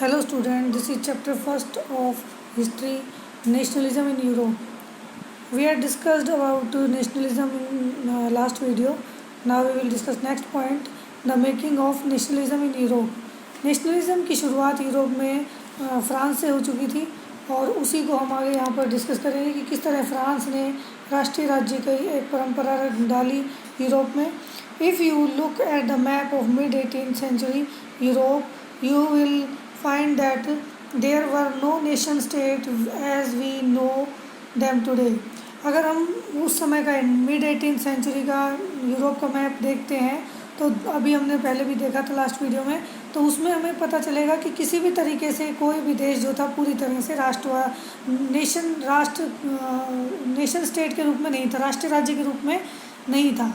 Hello student, this is chapter first of history, nationalism in Europe. We had discussed about nationalism in last video. Now we will discuss next point, the making of nationalism in Europe. Nationalism की शुरुआत Europe में France से हो चुकी थी और उसी को हम आगे यहाँ पर डिस्कस करेंगे कि किस तरह फ्रांस ने राष्ट्रीय राज्य की एक परंपरा डाली यूरोप में. If you look at the map of mid 18th century Europe you will find that there were no nation state as we know them today. अगर हम उस समय का मिड 18th सेंचुरी का यूरोप का मैप देखते हैं तो अभी हमने पहले भी देखा था लास्ट वीडियो में, तो उसमें हमें पता चलेगा कि किसी भी तरीके से कोई भी देश जो था पूरी तरह से नेशन स्टेट के रूप में नहीं था, राष्ट्रीय राज्य के रूप में नहीं था.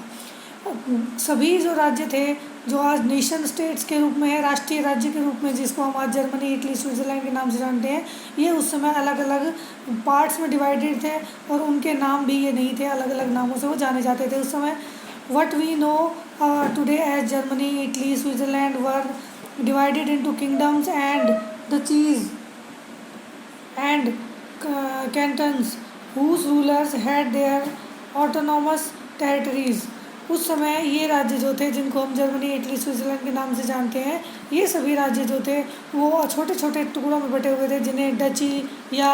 सभी जो राज्य थे जो आज नेशन स्टेट्स के रूप में है, राष्ट्रीय राज्य के रूप में, जिसको हम आज जर्मनी, इटली, स्विट्ज़रलैंड के नाम से जानते हैं, ये उस समय अलग अलग पार्ट्स में डिवाइडेड थे और उनके नाम भी ये नहीं थे, अलग अलग नामों से वो जाने जाते थे उस समय. What we know today as Germany, Italy, Switzerland were divided into kingdoms and duchies and cantons whose rulers had their autonomous territories. उस समय ये राज्य जो थे जिनको हम जर्मनी, इटली, स्विट्ज़रलैंड के नाम से जानते हैं, ये सभी राज्य जो थे वो छोटे छोटे टुकड़ों में बटे हुए थे जिन्हें डची या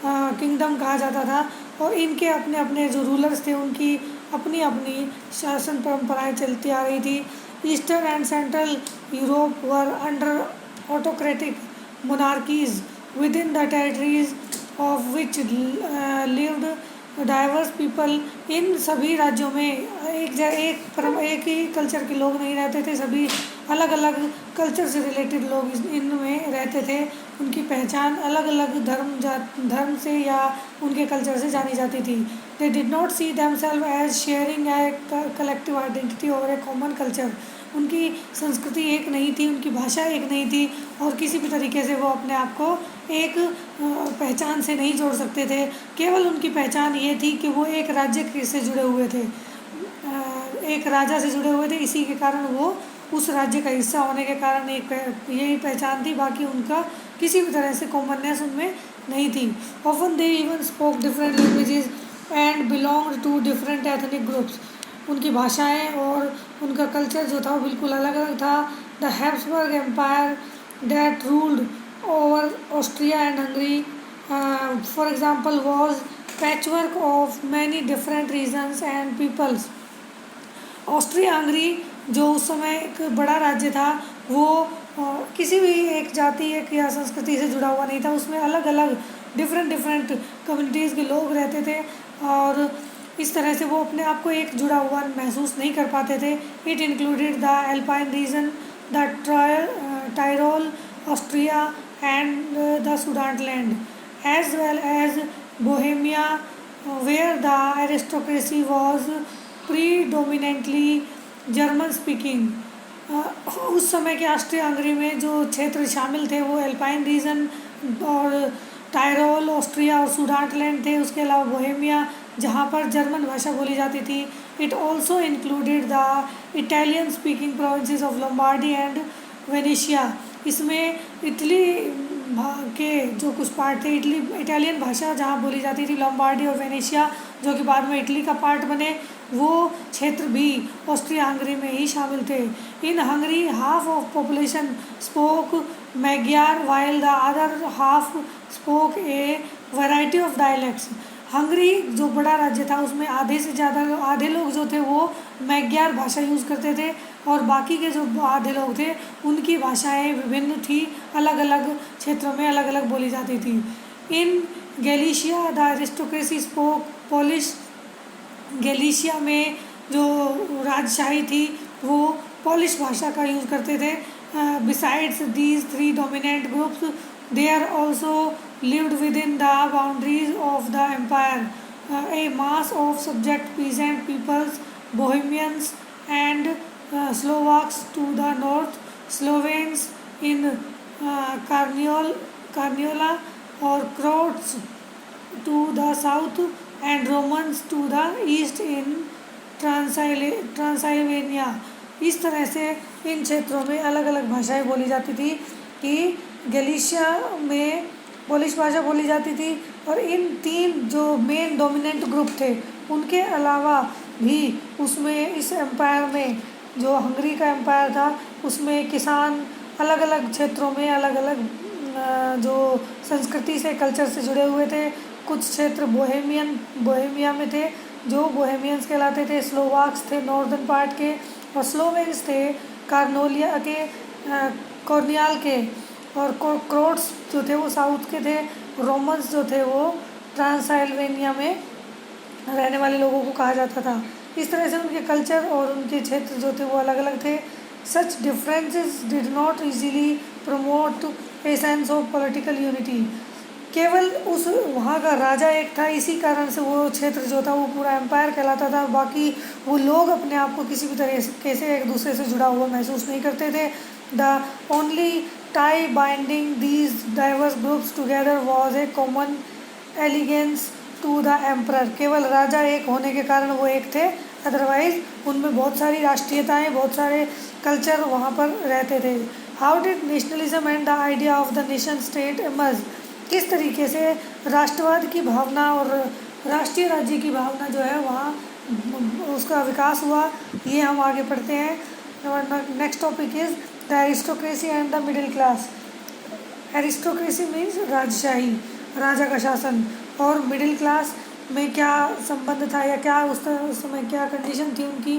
किंगडम कहा जाता था और इनके अपने अपने जो रूलर्स थे उनकी अपनी अपनी शासन परंपराएं चलती आ रही थी. Eastern and central Europe were under autocratic monarchies within the territories of which lived diverse people. इन सभी राज्यों में एक ही कल्चर के लोग नहीं रहते थे, सभी अलग अलग कल्चर से रिलेटेड लोग इनमें रहते थे. उनकी पहचान अलग अलग धर्म से या उनके कल्चर से जानी जाती थी. They did not see themselves as sharing a collective identity और ए कॉमन कल्चर. उनकी संस्कृति एक नहीं थी, उनकी भाषा एक नहीं थी और किसी भी तरीके से वो अपने आप को एक पहचान से नहीं जोड़ सकते थे. केवल उनकी पहचान ये थी कि वो एक राज्य से जुड़े हुए थे, एक राजा से जुड़े हुए थे. इसी के कारण वो उस राज्य का हिस्सा होने के कारण यही पहचान थी. बाकी उनका किसी भी तरह से कॉमननेस उनमें नहीं थी. Often they even spoke different languages and belonged to different ethnic groups. उनकी भाषाएं और उनका कल्चर जो था वो बिल्कुल अलग अलग था. The Habsburg Empire that ruled over Austria and Hungary, for example, was patchwork of many different regions and peoples. Austria Hungary जो उस समय एक बड़ा राज्य था वो किसी भी एक जाति एक या संस्कृति से जुड़ा हुआ नहीं था. उसमें अलग अलग डिफरेंट कम्युनिटीज़ के लोग रहते थे और इस तरह से वो अपने आप को एक जुड़ा हुआ महसूस नहीं कर पाते थे. It included the Alpine region, the Tyrol, Austria and the Sudetenland, as well as Bohemia, where the aristocracy was predominantly German speaking. उस समय के ऑस्ट्रिया हंगरी में जो क्षेत्र शामिल थे वो एल्पाइन रीजन और टायरोल, ऑस्ट्रिया और सुडेटलैंड थे. उसके अलावा बोहेमिया जहाँ पर जर्मन भाषा बोली जाती थी. It also included the Italian speaking provinces of Lombardy and Venetia. इसमें इटली के जो कुछ पार्ट थे, इटालियन भाषा जहाँ बोली जाती थी, लॉम्बार्डी और वेनेशिया जो कि बाद में इटली का पार्ट बने, वो क्षेत्र भी ऑस्ट्रिया हंगरी में ही शामिल थे. इन Hungary half of population spoke Magyar while the other half spoke A variety of dialects. Hungary जो बड़ा राज्य था उसमें आधे से ज़्यादा आधे लोग जो थे वो मैग्यार भाषा यूज़ करते थे और बाकी के जो आधे लोग थे उनकी भाषाएं विभिन्न थी, अलग अलग क्षेत्रों में अलग अलग बोली जाती थी. इन गैलिशिया द एरिस्टोक्रेसी स्पोक पोलिश. गैलिशिया में जो राजशाही थी वो पोलिश भाषा का यूज़ करते थे. Besides these three dominant groups there also lived within the boundaries of the empire a mass of subject peasant peoples, Bohemians and Slovaks to the north, Slovenes in Carniola or Croats to the south and Romans to the east in Transylvania. इस तरह से इन क्षेत्रों में अलग अलग भाषाएं बोली जाती थी कि गैलिशिया में पोलिश भाषा बोली जाती थी। और इन 3 जो मेन डोमिनेंट ग्रुप थे उनके अलावा भी उसमें इस एम्पायर में, जो हंगरी का एम्पायर था, उसमें किसान अलग अलग क्षेत्रों में अलग अलग जो संस्कृति से, कल्चर से जुड़े हुए थे। कुछ क्षेत्र बोहेमिया में थे, जो बोहेमियंस कहलाते थे। स्लोवाक्स थे नॉर्दर्न पार्ट के, और स्लोवेन्स थे कार्नोलिया के, कॉर्नियाल के, और क्रोट्स जो थे वो साउथ के थे। रोमन्स जो थे वो ट्रांसाइल्वेनिया में रहने वाले लोगों को कहा जाता था। इस तरह से उनके कल्चर और उनके क्षेत्र जो थे वो अलग अलग थे। Such differences did not easily promote a sense of political unity. केवल उस वहाँ का राजा एक था, इसी कारण से वो क्षेत्र जो था वो पूरा एम्पायर कहलाता था। बाकी वो लोग अपने आप को किसी भी तरीके से एक दूसरे से जुड़ा हुआ महसूस नहीं करते थे। The only tie binding these diverse groups together was a common allegiance to the emperor. केवल राजा एक होने के कारण वो एक थे, अदरवाइज उनमें बहुत सारी राष्ट्रीयताएं, बहुत सारे कल्चर वहाँ पर रहते थे। How did nationalism and the idea of the nation state emerge. किस तरीके से राष्ट्रवाद की भावना और राष्ट्रीय राज्य की भावना जो है वहाँ उसका विकास हुआ, ये हम आगे पढ़ते हैं। Next topic is the aristocracy and the middle class. Aristocracy means राजशाही, राजा का शासन, और मिडिल क्लास में क्या संबंध था या क्या उस समय क्या कंडीशन थी उनकी,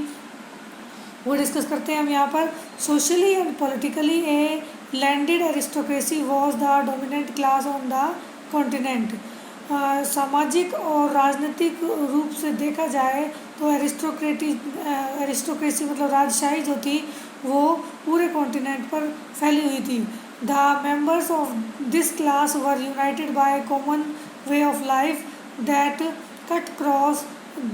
वो डिस्कस करते हैं हम यहाँ पर। Socially and politically A landed aristocracy was the dominant class on the continent. सामाजिक और राजनीतिक रूप से देखा जाए तो एरिस्टोक्रेसी मतलब राजशाही जो थी वो पूरे कॉन्टिनेंट पर फैली हुई थी। The members of this class were United by common way of life that cut cross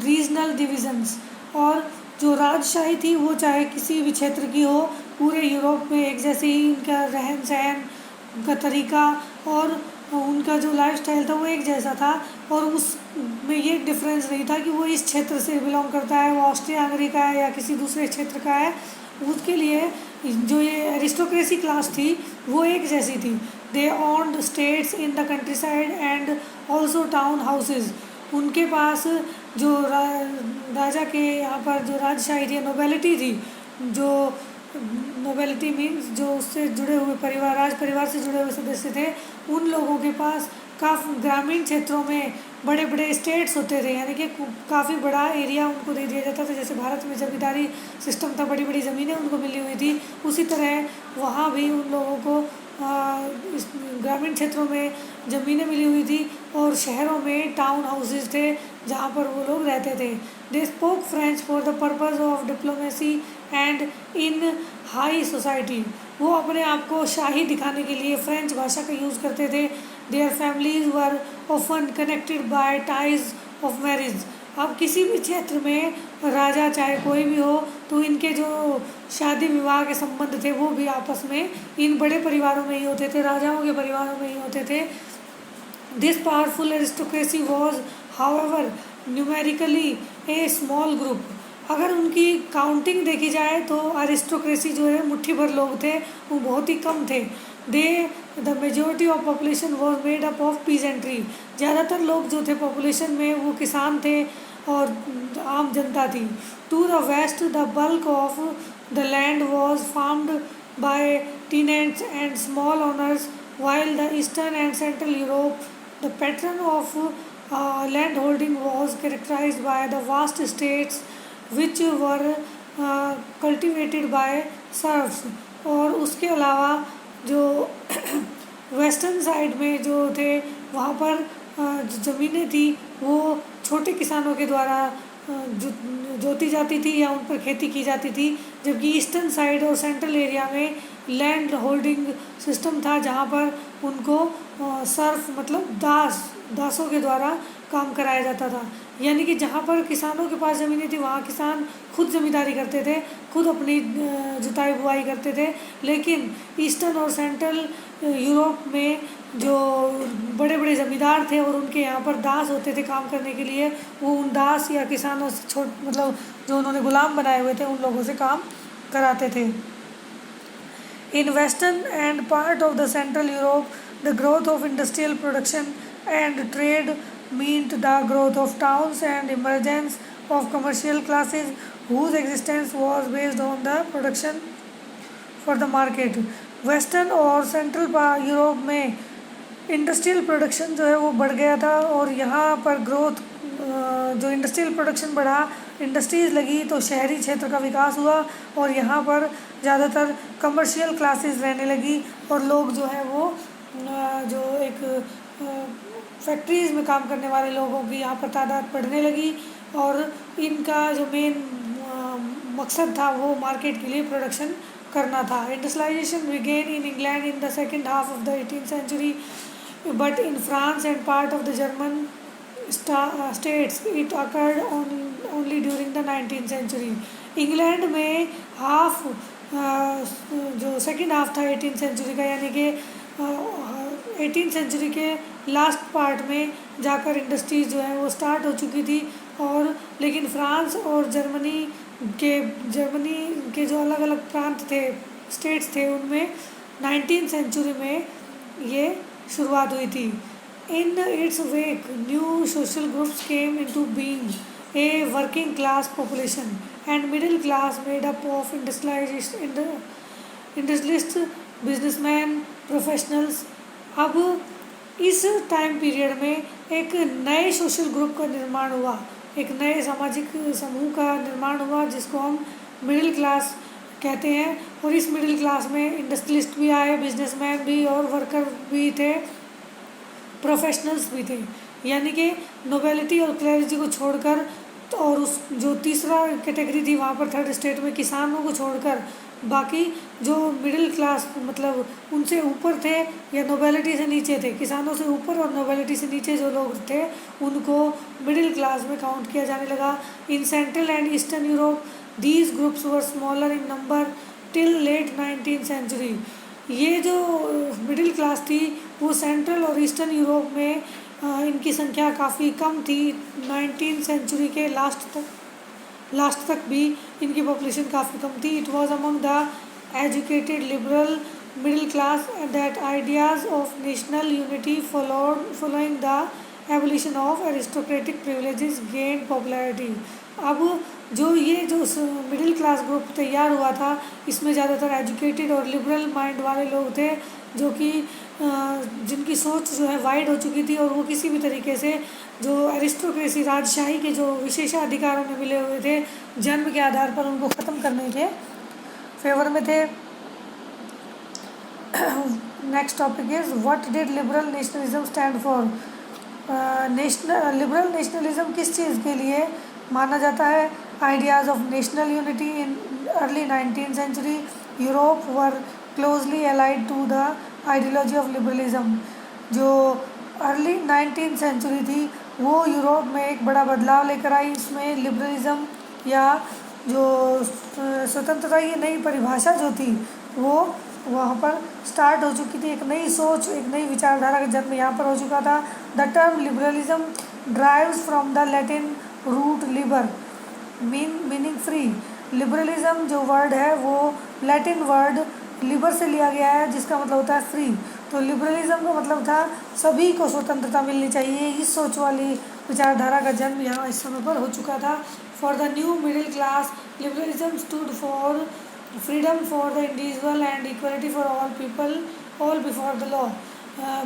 regional divisions. और जो राजशाही थी वो चाहे किसी भी क्षेत्र की हो, पूरे यूरोप में एक जैसे ही इनका रहन सहन, उनका तरीका और उनका जो लाइफस्टाइल था वो एक जैसा था। और उसमें ये डिफरेंस नहीं था कि वो इस क्षेत्र से बिलोंग करता है, वो ऑस्ट्रिया हंगरी का है या किसी दूसरे क्षेत्र का है। उसके लिए जो ये एरिस्टोक्रेसी क्लास थी वो एक जैसी थी। They owned states in the countryside and also town houses. उनके पास जो राजा के यहाँ पर जो राजशाही थी, नोबेलिटी थी, जो नोबेलिटी मीन्स जो उससे जुड़े हुए परिवार, राज परिवार से जुड़े हुए सदस्य थे, उन लोगों के पास काफ़ी ग्रामीण क्षेत्रों में बड़े बड़े स्टेट्स होते थे, यानी कि काफ़ी बड़ा एरिया उनको दे दिया जाता था। जैसे भारत में जमींदारी सिस्टम था, बड़ी बड़ी ज़मीनें उनको मिली हुई थी, उसी तरह वहाँ भी उन लोगों को इस ग्रामीण क्षेत्रों में ज़मीनें मिली हुई थी और शहरों में टाउन हाउसेज थे जहाँ पर वो लोग रहते थे। They spoke French for the purpose of diplomacy and in high society. वो अपने आप को शाही दिखाने के लिए फ्रेंच भाषा का यूज़ करते थे। Their families were often connected by ties of marriage. अब किसी भी क्षेत्र में राजा चाहे कोई भी हो तो इनके जो शादी विवाह के संबंध थे वो भी आपस में इन बड़े परिवारों में ही होते थे, राजाओं के परिवारों में ही होते थे। This powerful aristocracy was however numerically A small group. अगर उनकी काउंटिंग देखी जाए तो एरिस्टोक्रेसी जो है मुट्ठी भर लोग थे, वो बहुत ही कम थे। The majority of population was made up of peasantry. ज़्यादातर लोग जो थे पॉपुलेशन में वो किसान थे और आम जनता थी। To the west the bulk of the land was farmed by tenants and small owners, while the eastern and central Europe, the pattern of land holding was characterized by the vast estates which were cultivated by serfs। और उसके अलावा जो western side में जो थे वहाँ पर जो ज़मीनें थी वो छोटे किसानों के द्वारा जोती जाती थी या उन पर खेती की जाती थी, जबकि ईस्टर्न साइड और सेंट्रल एरिया में लैंड होल्डिंग सिस्टम था जहाँ पर उनको सर्फ मतलब दासों के द्वारा काम कराया जाता था। यानी कि जहाँ पर किसानों के पास ज़मीनें थी वहाँ किसान खुद ज़मींदारी करते थे, खुद अपनी जुताई बुआई करते थे। लेकिन ईस्टर्न और सेंट्रल यूरोप में जो बड़े बड़े ज़मींदार थे और उनके यहाँ पर दास होते थे काम करने के लिए, वो उन दास या किसानों से मतलब जो उन्होंने गुलाम बनाए हुए थे उन लोगों से काम कराते थे। In Western and part of the Central Europe, the growth of industrial production and trade meant the growth of towns and emergence of commercial classes whose existence was based on the production for the market. Western और central Europe में industrial production जो है वो बढ़ गया था और यहाँ पर ग्रोथ जो इंडस्ट्रियल प्रोडक्शन बढ़ा, इंडस्ट्रीज़ लगी तो शहरी क्षेत्र का विकास हुआ और यहाँ पर ज़्यादातर कमर्शियल क्लासेस रहने लगी और लोग जो है वो जो एक फैक्ट्रीज़ में काम करने वाले लोगों की यहाँ पर तादाद बढ़ने लगी और इनका जो मेन मकसद था वो मार्केट के लिए प्रोडक्शन करना था. Industrialization began in England in the second half of the 18th century, but in France and part of the German states it occurred only during the 19th century. England में half जो second half था 18th century का, यानी कि 18th century के last part में जाकर industries जो है वो स्टार्ट हो चुकी थी और लेकिन फ्रांस और जर्मनी के जो अलग अलग प्रांत थे, स्टेट्स थे, उनमें 19th सेंचुरी में ये शुरुआत हुई थी. In its wake new social groups came into being, a working class population and middle class made up of industrialist, businessman, professionals. अब इस टाइम पीरियड में एक नए सोशल ग्रुप का निर्माण हुआ, एक नए सामाजिक समूह का निर्माण हुआ जिसको हम मिडिल क्लास कहते हैं. और इस मिडिल क्लास में इंडस्ट्रियलिस्ट भी आए, बिजनेसमैन भी और वर्कर भी थे, प्रोफेशनल्स भी थे. यानी कि नोबेलिटी और क्लैरिटी को छोड़कर और उस जो तीसरा कैटेगरी थी वहाँ पर थर्ड स्टेट में किसानों को छोड़कर बाकी जो मिडिल क्लास मतलब उनसे ऊपर थे या नोबेलिटी से नीचे थे, किसानों से ऊपर और नोबेलिटी से नीचे जो लोग थे उनको मिडिल क्लास में काउंट किया जाने लगा. In central and eastern Europe these groups were smaller in number till late 19th century. ये जो मिडिल क्लास थी वो सेंट्रल और ईस्टर्न यूरोप में इनकी संख्या काफ़ी कम थी. 19th सेंचुरी के लास्ट तक भी इनकी पॉपुलेशन काफ़ी कम थी. It was among the educated liberal middle class that ideas of national unity following the abolition of aristocratic privileges gain popularity. अब जो मिडिल क्लास ग्रुप तैयार हुआ था इसमें ज़्यादातर एजुकेटेड और लिबरल माइंड वाले लोग थे जो कि जिनकी सोच जो है वाइड हो चुकी थी और वो किसी भी तरीके से जो एरिस्टोक्रेसी राजशाही के जो विशेषाधिकारों में मिले हुए थे जन्म के आधार पर उनको ख़त्म करने के फेवर में थे. Next topic is what did liberal nationalism stand for. Liberal nationalism किस चीज़ के लिए माना जाता है. Ideas of national unity in early 19th century Europe were closely allied to the ideology of liberalism. जो अर्ली 19th सेंचुरी थी वो यूरोप में एक बड़ा बदलाव लेकर आई. इसमें लिबरलिज्म या जो स्वतंत्रता की नई परिभाषा जो थी वो वहाँ पर स्टार्ट हो चुकी थी. एक नई सोच, एक नई विचारधारा का जन्म यहाँ पर हो चुका था. The term liberalism drives from the Latin root liber meaning free. Liberalism जो वर्ड है वो लैटिन वर्ड लिबर से लिया गया है जिसका मतलब होता है फ्री. तो लिबरलिज्म का मतलब था सभी को स्वतंत्रता मिलनी चाहिए. इस सोच वाली विचारधारा का जन्म यहाँ इस समय पर हो चुका था. For the new middle class liberalism stood for freedom for the individual and equality for all people all before the law.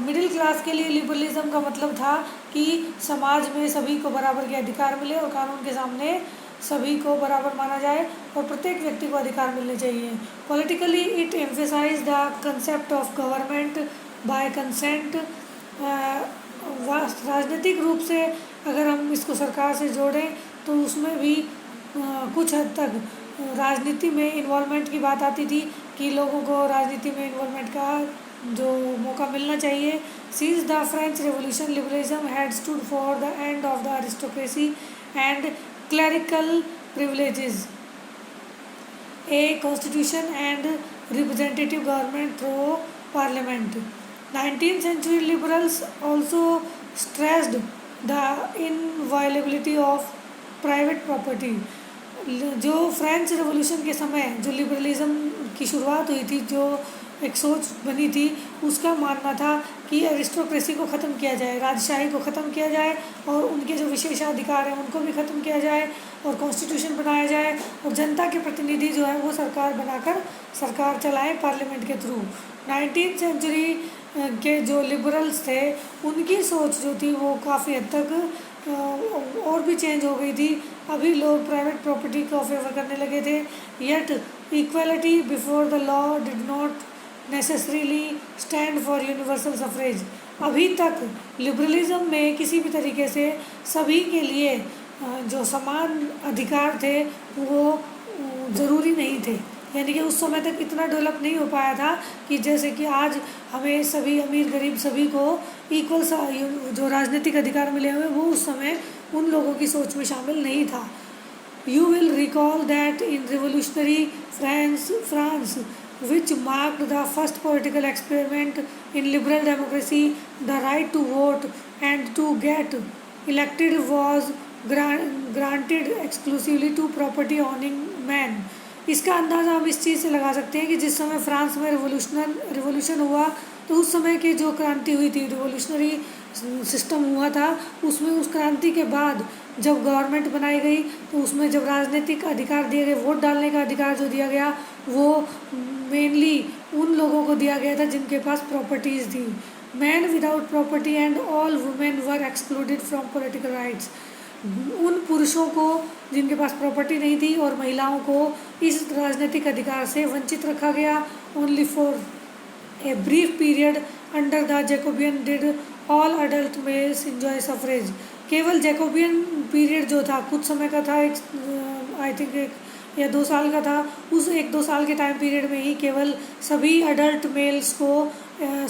Middle class के लिए लिबरलिज्म का मतलब था कि समाज में सभी को बराबर के अधिकार मिले और कानून के सामने सभी को बराबर माना जाए और प्रत्येक व्यक्ति को अधिकार मिलने चाहिए. Politically it emphasise the concept of government by consent. राजनीतिक रूप से अगर हम इसको सरकार से जोड़ें तो उसमें भी कुछ हद तक राजनीति में इन्वॉल्वमेंट की बात आती थी कि लोगों को राजनीति में इन्वॉल्वमेंट का जो मौका मिलना चाहिए. Since the French revolution liberalism had stood for the end of the aristocracy and clerical privileges, a constitution and representative government through parliament. 19th century liberals also stressed the inviolability of private property. जो French revolution के समय जो liberalism की शुरुआत हुई थी, जो एक सोच बनी थी, उसका मानना था कि एरिस्टोक्रेसी को ख़त्म किया जाए, राजशाही को ख़त्म किया जाए और उनके जो विशेषाधिकार हैं उनको भी ख़त्म किया जाए और कॉन्स्टिट्यूशन बनाया जाए और जनता के प्रतिनिधि जो है वो सरकार बनाकर सरकार चलाएं पार्लियामेंट के थ्रू। 19th सेंचुरी के जो लिबरल्स थे उनकी सोच जो थी वो काफ़ी हद तक और भी चेंज हो गई थी। अभी लोग प्राइवेट प्रॉपर्टी को फेवर करने लगे थे, yet equality before the law did not necessarily stand for universal suffrage. अभी तक लिबरलिज्म में किसी भी तरीके से सभी के लिए जो समान अधिकार थे वो ज़रूरी नहीं थे, यानी कि उस समय तक इतना डेवलप नहीं हो पाया था कि जैसे कि आज हमें सभी अमीर गरीब सभी को इक्वल जो राजनीतिक अधिकार मिले हुए, वो उस समय उन लोगों की सोच में शामिल नहीं था। You will recall that in revolutionary France, which marked the first political experiment in liberal democracy, the right to vote and to get elected was granted exclusively to property owning men. इसका अंदाज़ा हम इस चीज़ से लगा सकते हैं कि जिस समय फ्रांस में रिवोल्यूशन हुआ तो उस समय की जो क्रांति हुई थी, रिवोल्यूशनरी सिस्टम हुआ था, उसमें उस क्रांति के बाद जब गवर्नमेंट बनाई गई तो उसमें जब राजनीतिक अधिकार दिए गए, वोट डालने का अधिकार जो दिया गया वो मेनली उन लोगों को दिया गया था जिनके पास प्रॉपर्टीज़ थी। Man without property and all women were excluded from political rights. उन पुरुषों को जिनके पास प्रॉपर्टी नहीं थी और महिलाओं को इस राजनीतिक अधिकार से वंचित रखा गया। Only for a brief period under the Jacobian did all adult males enjoy suffrage. केवल जैकोबियन पीरियड जो था कुछ समय का था, आई थिंक 1 या 2 साल का था, उस 1-2 साल के टाइम पीरियड में ही केवल सभी अडल्ट मेल्स को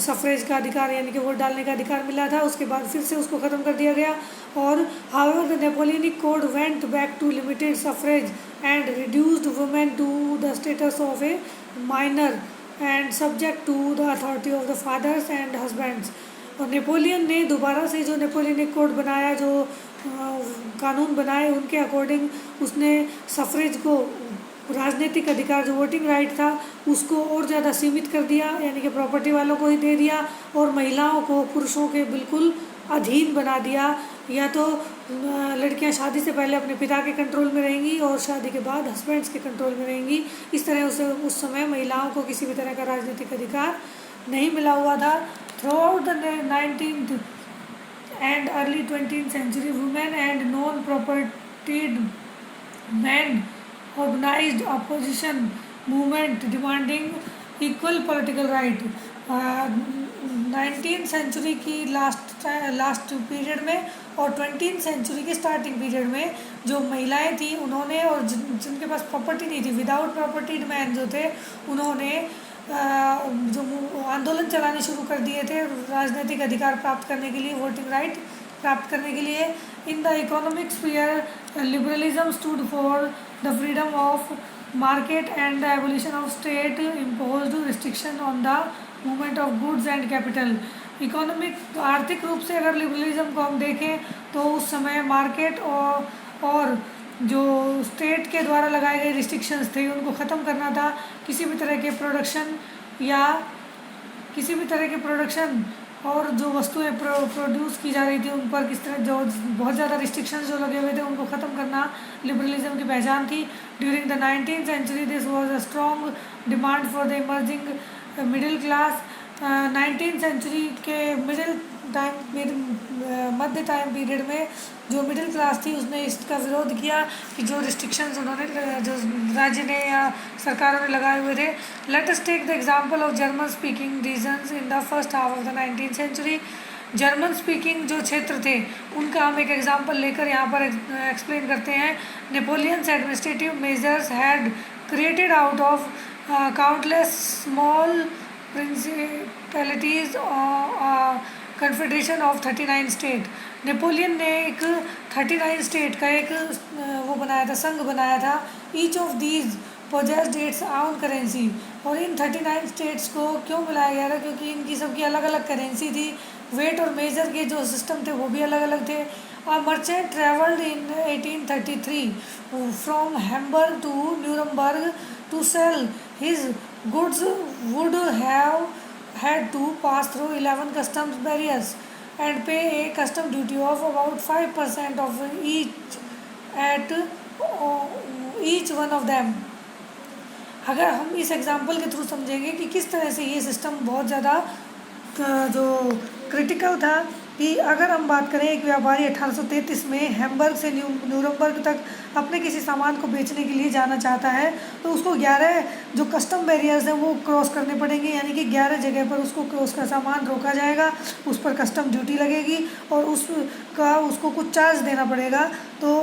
सफरेज का अधिकार यानी कि वोट डालने का अधिकार मिला था। उसके बाद फिर से उसको ख़त्म कर दिया गया और however the Napoleonic code went back to limited suffrage and reduced women to the status of a minor and subject to the authority of the fathers and husbands. और नेपोलियन ने दोबारा से जो नेपोलियनिक कोड बनाया, जो कानून बनाए, उनके अकॉर्डिंग उसने सफरेज को, राजनीतिक अधिकार जो वोटिंग राइट था, उसको और ज़्यादा सीमित कर दिया, यानी कि प्रॉपर्टी वालों को ही दे दिया और महिलाओं को पुरुषों के बिल्कुल अधीन बना दिया। या तो लड़कियां शादी से पहले अपने पिता के कंट्रोल में रहेंगी और शादी के बाद हस्बैंड्स के कंट्रोल में रहेंगी। इस तरह उस समय महिलाओं को किसी भी तरह का राजनीतिक अधिकार नहीं मिला हुआ था। Through the 19th and early 20th century, women and non-propertied men organized opposition movement demanding equal political right। 19th century की लास्ट पीरियड में और 20th सेंचुरी के स्टार्टिंग पीरियड में जो महिलाएं थी उन्होंने, और जिनके पास प्रॉपर्टी नहीं थी, विदाउट प्रॉपर्टीड मैन जो थे, उन्होंने जो आंदोलन चलाने शुरू कर दिए थे राजनीतिक अधिकार प्राप्त करने के लिए, वोटिंग राइट प्राप्त करने के लिए। In the economic sphere liberalism stood for the freedom of market and the abolition of state imposed restriction on the movement of goods and capital. Economic, आर्थिक रूप से अगर लिबरलिज्म को हम देखें तो उस समय मार्केट और जो स्टेट के द्वारा लगाए गए रिस्ट्रिक्शंस थे उनको ख़त्म करना था। किसी भी तरह के प्रोडक्शन और जो वस्तुएं प्रोड्यूस की जा रही थी उन पर किस तरह जो बहुत ज़्यादा रिस्ट्रिक्शंस जो लगे हुए थे उनको ख़त्म करना लिबरलिज्म की पहचान थी। During the 19th century this was a strong demand for the emerging middle class. 19th century के मध्य टाइम पीरियड में जो मिडिल क्लास थी उसने इसका विरोध किया कि जो रिस्ट्रिक्शंस उन्होंने, जो राज्य ने या सरकारों ने लगाए हुए थे। Let us take the example of German speaking regions in the first half of the 19th century. German speaking जो क्षेत्र थे उनका हम एक एग्जांपल लेकर यहाँ पर एक्सप्लेन करते हैं। Napoleon's administrative measures had created out of countless small principalities confederation of 39 state. Napoleon ने एक 39 स्टेट का एक वो बनाया था, संघ बनाया था। Each of these possessed its own currency. और इन 39 स्टेट्स को क्यों मिलाया गया था? क्योंकि इनकी सबकी अलग अलग करेंसी थी, वेट और मेजर के जो सिस्टम थे वो भी अलग अलग थे। A merchant travelled in 1833 from Hamburg to Nuremberg to sell his goods would have had to pass through 11 customs barriers and pay a custom duty of about 5% of at each one of them. अगर हम इस example के through समझेंगे कि किस तरह से ये सिस्टम बहुत ज़्यादा जो क्रिटिकल था, कि अगर हम बात करें एक व्यापारी 1833 में हैम्बर्ग से न्यूरमबर्ग तक अपने किसी सामान को बेचने के लिए जाना चाहता है, तो उसको 11 जो कस्टम बैरियर्स हैं वो क्रॉस करने पड़ेंगे, यानी कि 11 जगह पर उसको उसका सामान रोका जाएगा, उस पर कस्टम ड्यूटी लगेगी और उसको कुछ चार्ज देना पड़ेगा। तो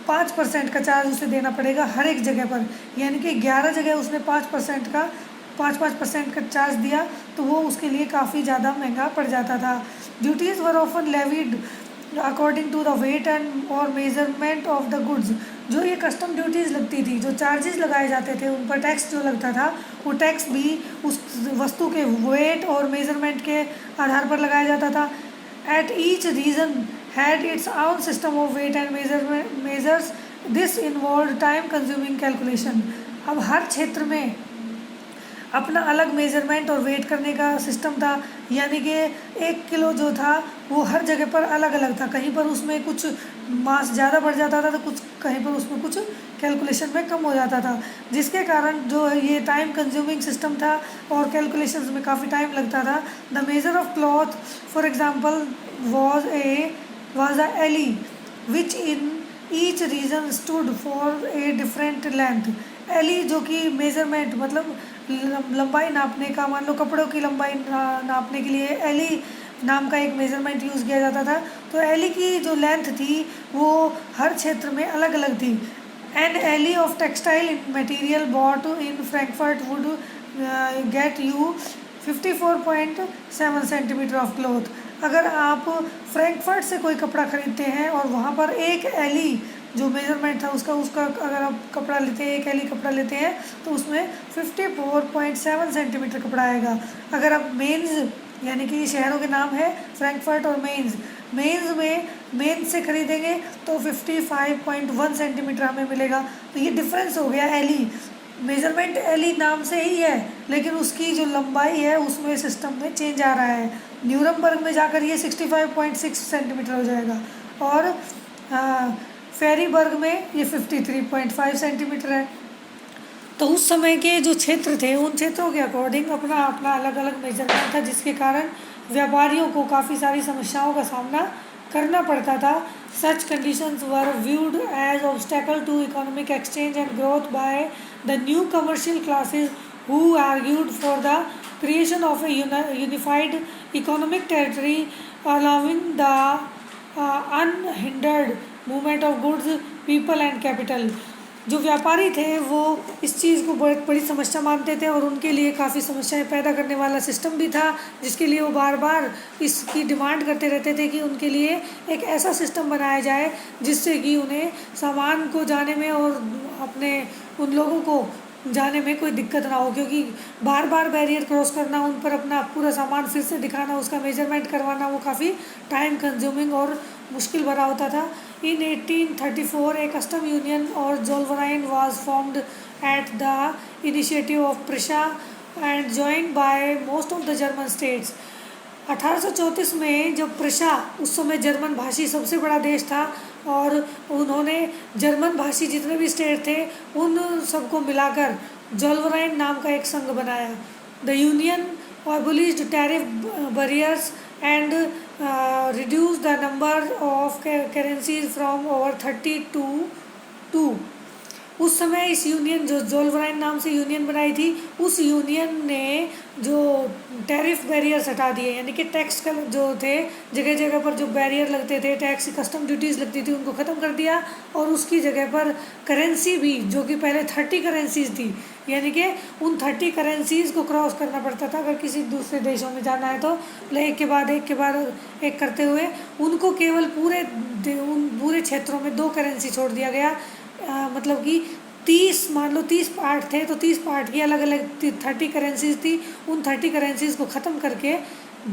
5% का चार्ज उसे देना पड़ेगा हर एक जगह पर, यानी कि 11 जगह उसने 5% का 5% का चार्ज दिया, तो वो उसके लिए काफ़ी ज़्यादा महंगा पड़ जाता था। Duties were often levied according to the weight and और मेजरमेंट ऑफ द गुड्स। जो ये कस्टम ड्यूटीज़ लगती थी, जो चार्जेस लगाए जाते थे, उन पर टैक्स जो लगता था, वो टैक्स भी उस वस्तु के वेट और मेजरमेंट के आधार पर लगाया जाता था। At each region had its own system of weight and measures, this involve time consuming calculation. अब हर क्षेत्र में अपना अलग मेज़रमेंट और वेट करने का सिस्टम था, यानी कि 1 किलो जो था वो हर जगह पर अलग अलग था, कहीं पर उसमें कुछ मास ज़्यादा बढ़ जाता था तो कुछ कहीं पर उसमें कुछ कैलकुलेशन में कम हो जाता था, जिसके कारण जो ये टाइम कंज्यूमिंग सिस्टम था और कैलकुलेशंस में काफ़ी टाइम लगता था। The measure of cloth for example was a elle which in each region stood for a different length. Elle जो कि मेज़रमेंट मतलब लंबाई नापने का, मान लो कपड़ों की लंबाई नापने के लिए एली नाम का एक मेज़रमेंट यूज़ किया जाता था। तो एली की जो लेंथ थी वो हर क्षेत्र में अलग अलग थी। And elle of textile material bought in Frankfurt would get you 54.7 centimetre of cloth. अगर आप फ्रैंकफर्ट से कोई कपड़ा ख़रीदते हैं और वहाँ पर एक एली जो मेज़रमेंट था उसका अगर आप कपड़ा लेते हैं, एक एली कपड़ा लेते हैं, तो उसमें 54.7 सेंटीमीटर कपड़ा आएगा। अगर आप मेंस, यानी कि शहरों के नाम है फ्रैंकफर्ट और मेंस से ख़रीदेंगे तो 55.1 सेंटीमीटर हमें मिलेगा। तो ये डिफरेंस हो गया। एली मेज़रमेंट एली नाम से ही है, लेकिन उसकी जो लंबाई है उसमें सिस्टम में चेंज आ रहा है। न्यूरमबर्ग में जाकर ये 65.6 सेंटीमीटर हो जाएगा और फेरीबर्ग में ये 53.5 सेंटीमीटर है। तो उस समय के जो क्षेत्र थे उन क्षेत्रों के अकॉर्डिंग अपना अपना अलग अलग मेजरमेंट था, जिसके कारण व्यापारियों को काफ़ी सारी समस्याओं का सामना करना पड़ता था। Such conditions were viewed as obstacle to economic exchange and growth by the new commercial classes who argued for the creation of a unified economic territory allowing the unhindered movement of goods people and capital. जो व्यापारी थे वो इस चीज़ को बहुत बड़ी समस्या मानते थे और उनके लिए काफ़ी समस्याएं पैदा करने वाला सिस्टम भी था, जिसके लिए वो बार बार इसकी डिमांड करते रहते थे कि उनके लिए एक ऐसा सिस्टम बनाया जाए जिससे कि उन्हें सामान को जाने में और अपने उन लोगों को जाने में कोई दिक्कत ना हो, क्योंकि बार बार बैरियर क्रॉस करना, उन पर अपना पूरा सामान फिर से दिखाना, उसका मेजरमेंट करवाना, वो काफ़ी टाइम कंज्यूमिंग और मुश्किल भरा होता था। इन 1834 ए कस्टम यूनियन और Zollverein was formed at the initiative of Prussia and joined by most of the German states. 1834 में जब प्रिशा, उस समय जर्मन भाषी सबसे बड़ा देश था, और उन्होंने जर्मन भाषी जितने भी स्टेट थे उन सबको मिलाकर जोल्वराइन नाम का एक संघ बनाया। The union abolished tariff barriers and reduced the number of currencies from over 30 to 2। उस समय इस यूनियन, जो जोल्वराइन नाम से यूनियन बनाई थी, उस यूनियन ने जो टैरिफ बैरियर्स हटा दिए, यानी कि टैक्स का जो थे जगह जगह पर जो बैरियर लगते थे, टैक्स कस्टम ड्यूटीज़ लगती थी, उनको ख़त्म कर दिया और उसकी जगह पर करेंसी भी, जो कि पहले 30 करेंसीज़ थी, यानी कि उन 30 करेंसीज़ को क्रॉस करना पड़ता था अगर किसी दूसरे देशों में जाना है तो, एक के बाद एक करते हुए उनको केवल पूरे क्षेत्रों में 2 करेंसी छोड़ दिया गया। मतलब कि 30, मान लो 30 पार्ट थे तो 30 पार्ट की अलग अलग 30 करेंसीज थी, उन 30 करेंसीज को ख़त्म करके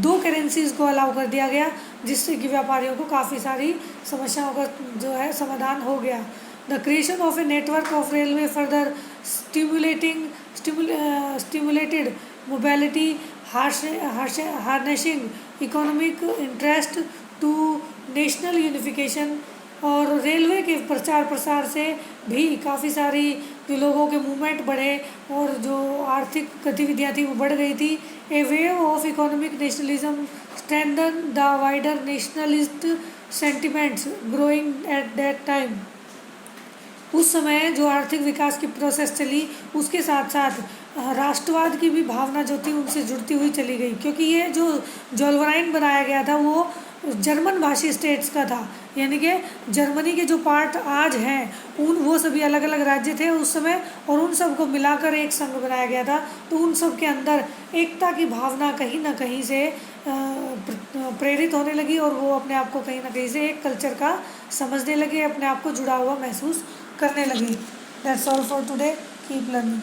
2 करेंसीज को अलाउ कर दिया गया, जिससे कि व्यापारियों को काफ़ी सारी समस्याओं का जो है समाधान हो गया। The creation of a network of railway further stimulating stimulated mobility, harnessing economic interest to national unification। और रेलवे के प्रचार प्रसार से भी काफ़ी सारी जो लोगों के मूवमेंट बढ़े और जो आर्थिक गतिविधियाँ थी वो बढ़ गई थी। A wave of economic nationalism strengthen the wider nationalist sentiments growing at that time. उस समय जो आर्थिक विकास की प्रोसेस चली उसके साथ साथ राष्ट्रवाद की भी भावना जो थी उनसे जुड़ती हुई चली गई, क्योंकि ये जो जोल्वराइन बनाया गया था वो जर्मन भाषी स्टेट्स का था, यानी कि जर्मनी के जो पार्ट आज हैं वो सभी अलग अलग राज्य थे उस समय, और उन सब को मिलाकर एक संघ बनाया गया था। तो उन सब के अंदर एकता की भावना कहीं ना कहीं से प्रेरित होने लगी और वो अपने आप को कहीं ना कहीं से एक कल्चर का समझने लगे, अपने आप को जुड़ा हुआ महसूस करने लगे। That's all for today, keep learning.